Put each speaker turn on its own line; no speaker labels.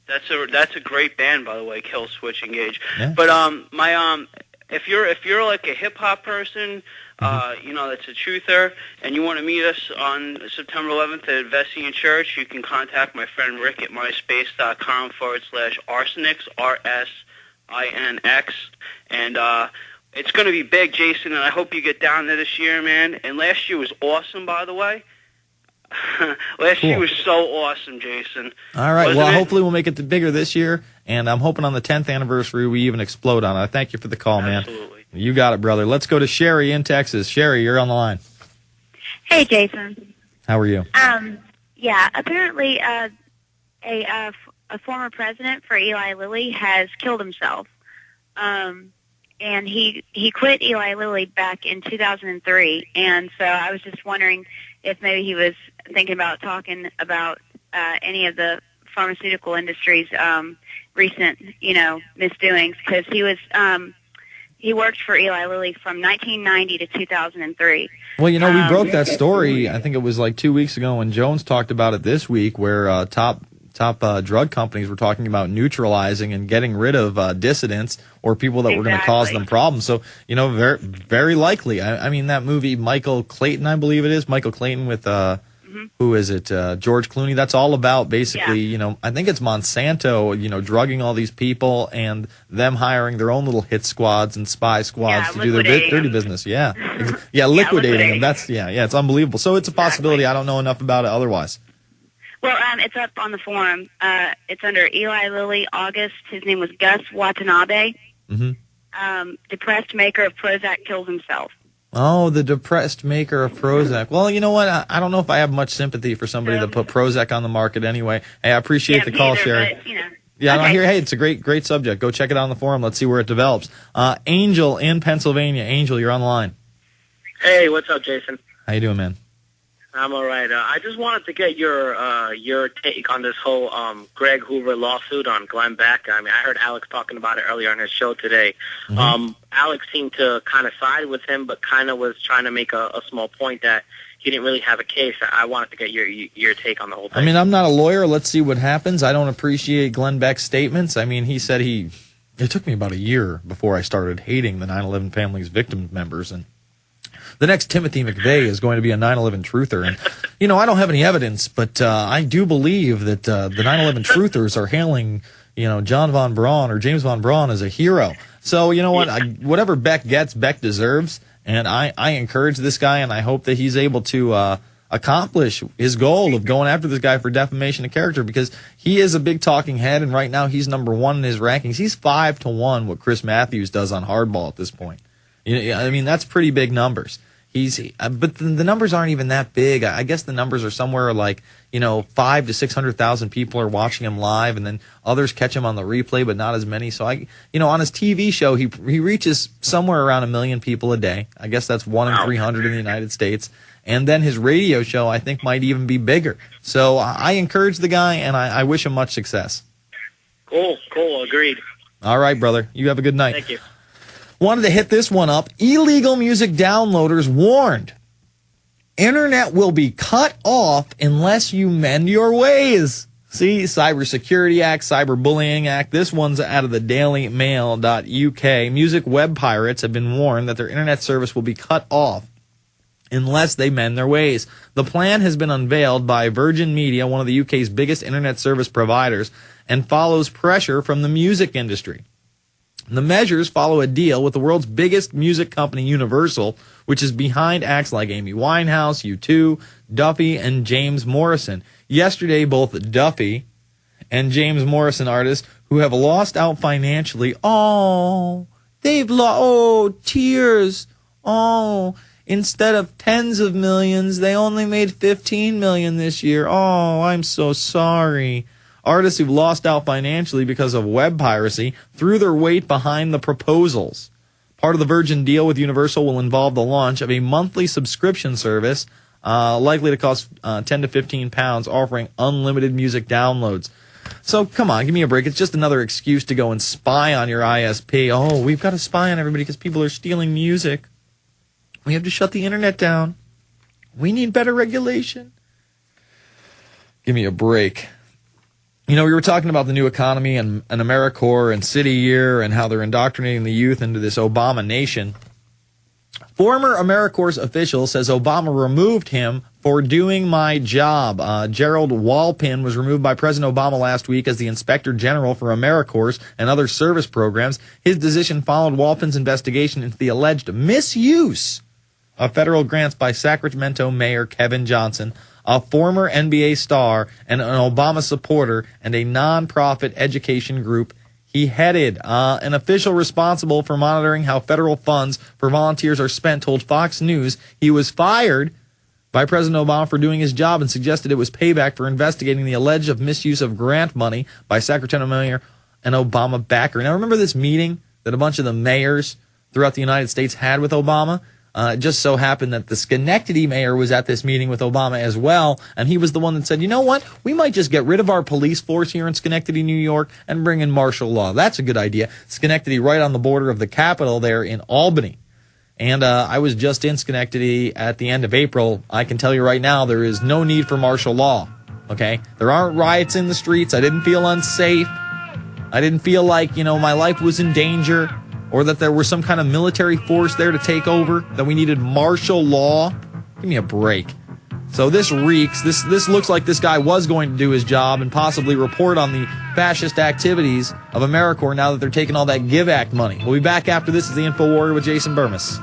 That's a great band, by the way, Kill Switch and Gage.
Yeah.
But if you're like a hip hop person, that's a truther, and you want to meet us on September 11th at Vessian Church, you can contact my friend Rick at myspace.com/Arsenics, RSINX, and it's going to be big, Jason, and I hope you get down there this year, man. And last year was awesome, by the way. Last year was so awesome, Jason.
All right. Well, hopefully we'll make it bigger this year, and I'm hoping on the 10th anniversary we even explode on it. I thank you for the call, man.
Absolutely.
You got it, brother. Let's go to Sherry in Texas. Sherry, you're on the line.
Hey, Jason.
How are you?
Yeah, apparently a former president for Eli Lilly has killed himself. And he quit Eli Lilly back in 2003, and so I was just wondering if maybe he was thinking about talking about any of the pharmaceutical industry's recent, misdoings, because he worked for Eli Lilly from 1990 to 2003.
Well, we broke that story, I think it was like 2 weeks ago, and Jones talked about it this week, where top drug companies were talking about neutralizing and getting rid of dissidents or people that were going to cause them problems. So, very, very likely. I mean, that movie, Michael Clayton, I believe it is, Michael Clayton with, who is it, George Clooney, that's all about basically, I think it's Monsanto, drugging all these people and them hiring their own little hit squads and spy squads to do their dirty business. Yeah. Liquidating them. It's unbelievable. So it's a possibility. I don't know enough about it otherwise.
Well, it's up on the forum. It's under Eli Lilly, August. His name was Gus Watanabe. Depressed maker of Prozac kills himself.
Oh, the depressed maker of Prozac. Well, you know what? I don't know if I have much sympathy for somebody that put Prozac on the market anyway. Hey, I appreciate the call, Sherry.
But,
Yeah, okay. Hey, it's a great subject. Go check it out on the forum. Let's see where it develops. Angel in Pennsylvania. Angel, you're on the line.
Hey, what's up, Jason?
How you doing, man?
I'm all right. I just wanted to get your take on this whole Greg Hoover lawsuit on Glenn Beck. I mean, I heard Alex talking about it earlier on his show today. Alex seemed to kind of side with him, but kind of was trying to make a small point that he didn't really have a case. I wanted to get your take on the whole thing.
I mean, I'm not a lawyer. Let's see what happens. I don't appreciate Glenn Beck's statements. I mean, he said it took me about a year before I started hating the 9/11 family's victim members, and the next Timothy McVeigh is going to be a 9/11 truther. And, I don't have any evidence, but I do believe that the 9/11 truthers are hailing, John von Braun or James von Braun as a hero. So, you know what? Whatever Beck gets, Beck deserves. And I encourage this guy, and I hope that he's able to accomplish his goal of going after this guy for defamation of character, because he is a big talking head, and right now he's number one in his rankings. He's 5-1 what Chris Matthews does on hardball at this point. I mean, that's pretty big numbers. But the numbers aren't even that big. I guess the numbers are somewhere like, 500,000 to 600,000 people are watching him live, and then others catch him on the replay, but not as many. So on his TV show, he reaches somewhere around 1 million people a day. I guess that's 1 in 300 in the United States. And then his radio show, I think, might even be bigger. So I encourage the guy, and I wish him much success.
Cool. Agreed.
All right, brother. You have a good night.
Thank you.
Wanted to hit this one up. Illegal music downloaders warned. Internet will be cut off unless you mend your ways. See, Cybersecurity Act, Cyberbullying Act. This one's out of the dailymail.uk. Music web pirates have been warned that their internet service will be cut off unless they mend their ways. The plan has been unveiled by Virgin Media, one of the UK's biggest internet service providers, and follows pressure from the music industry. The measures follow a deal with the world's biggest music company, Universal, which is behind acts like Amy Winehouse, U2, Duffy, and James Morrison. Yesterday, both Duffy and James Morrison artists who have lost out financially, tears, instead of tens of millions, they only made 15 million this year. Oh, I'm so sorry. Artists who've lost out financially because of web piracy threw their weight behind the proposals. Part of the Virgin deal with Universal will involve the launch of a monthly subscription service likely to cost 10 to 15 pounds, offering unlimited music downloads. So come on, give me a break. It's just another excuse to go and spy on your ISP. Oh, we've got to spy on everybody because people are stealing music. We have to shut the internet down. We need better regulation. Give me a break. You know, we were talking about the new economy and AmeriCorps and City Year and how they're indoctrinating the youth into this Obama nation. Former AmeriCorps official says Obama removed him for doing my job. Gerald Walpin was removed by President Obama last week as the Inspector General for AmeriCorps and other service programs. His decision followed Walpin's investigation into the alleged misuse of federal grants by Sacramento Mayor Kevin Johnson, a former NBA star and an Obama supporter, and a nonprofit education group he headed. An official responsible for monitoring how federal funds for volunteers are spent told Fox News he was fired by President Obama for doing his job and suggested it was payback for investigating the alleged misuse of grant money by Sacramento Mayor and Obama backer. Now, remember this meeting that a bunch of the mayors throughout the United States had with Obama? It just so happened that the Schenectady mayor was at this meeting with Obama as well, and he was the one that said, you know what, we might just get rid of our police force here in Schenectady, New York, and bring in martial law. That's a good idea. Schenectady right on the border of the capital there in Albany. And I was just in Schenectady at the end of April. I can tell you right now, there is no need for martial law, okay? There aren't riots in the streets. I didn't feel unsafe. I didn't feel like, my life was in danger, or that there was some kind of military force there to take over, that we needed martial law. Give me a break. So this reeks. This looks like this guy was going to do his job and possibly report on the fascist activities of AmeriCorps now that they're taking all that Give Act money. We'll be back after this as the Infowarrior with Jason Bermas.